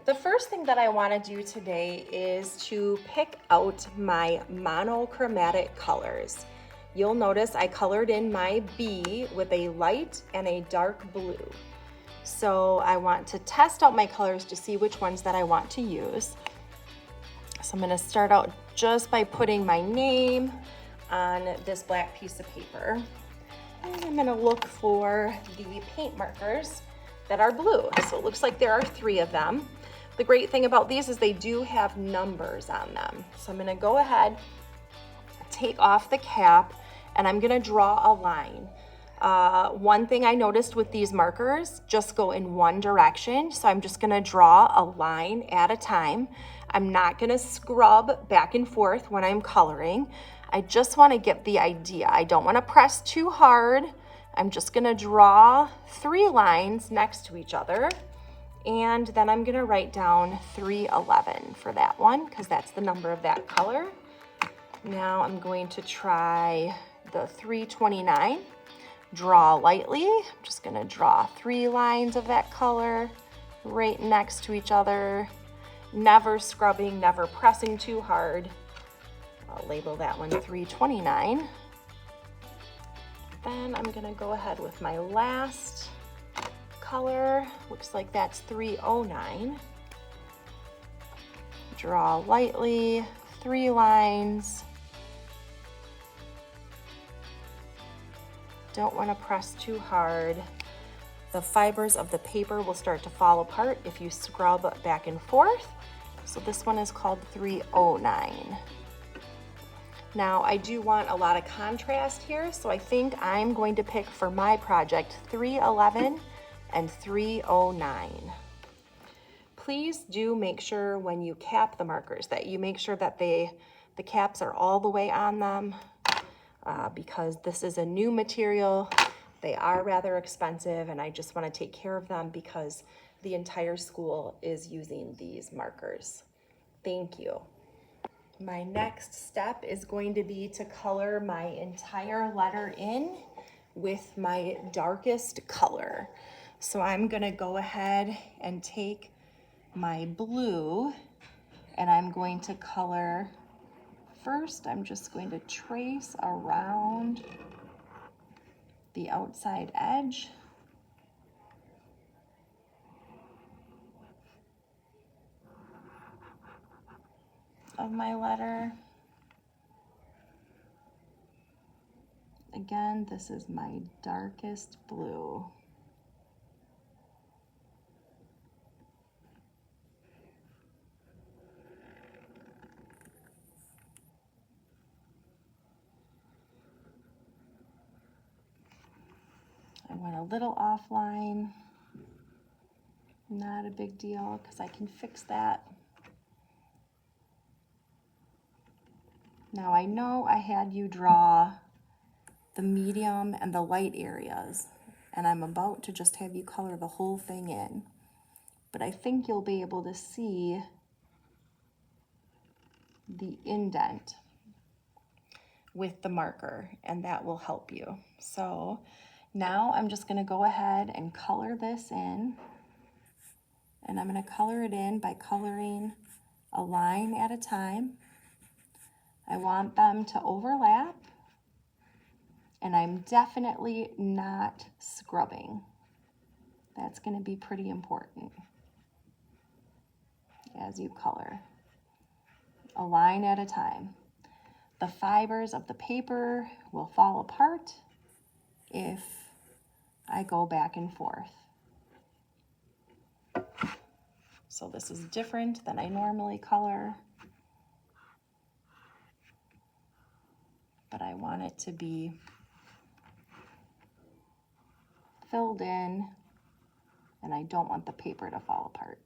The first thing that I want to do today is to pick out my monochromatic colors. You'll notice I colored in my B with a light and a dark blue. So I want to test out my colors to see which ones that I want to use. So I'm going to start out just by putting my name on this black piece of paper. And I'm going to look for the paint markers that are blue. So it looks like there are 3 of them. The great thing about these is they do have numbers on them. So I'm going to go ahead, take off the cap, and I'm going to draw a line. One thing I noticed with these markers, just go in one direction. So I'm just going to draw a line at a time. I'm not going to scrub back and forth when I'm coloring. I just want to get the idea. I don't want to press too hard. I'm just going to draw 3 lines next to each other. And then I'm going to write down 311 for that one because that's the number of that color. Now I'm going to try the 329. Draw lightly. I'm just going to draw 3 lines of that color right next to each other. Never scrubbing, never pressing too hard. I'll label that one 329. Then I'm going to go ahead with my last color. Looks like that's 309. Draw lightly, 3 lines. Don't want to press too hard. The fibers of the paper will start to fall apart if you scrub back and forth. So this one is called 309. Now I do want a lot of contrast here, so I think I'm going to pick for my project 311 and 309. Please do make sure when you cap the markers that you make sure that the caps are all the way on them. Because this is a new material. They are rather expensive and I just want to take care of them because the entire school is using these markers. Thank you. My next step is going to be to color my entire letter in with my darkest color. So I'm going to go ahead and take my blue and I'm going to color. First, I'm just going to trace around the outside edge. Of my letter. Again, this is my darkest blue. I went a little offline. Not a big deal because I can fix that. Now I know I had you draw the medium and the light areas, and I'm about to just have you color the whole thing in. But I think you'll be able to see the indent with the marker, and that will help you. So now I'm just going to go ahead and color this in, and I'm going to color it in by coloring a line at a time. I want them to overlap, and I'm definitely not scrubbing. That's going to be pretty important as you color. A line at a time. The fibers of the paper will fall apart if I go back and forth. So this is different than I normally color, but I want it to be filled in, and I don't want the paper to fall apart.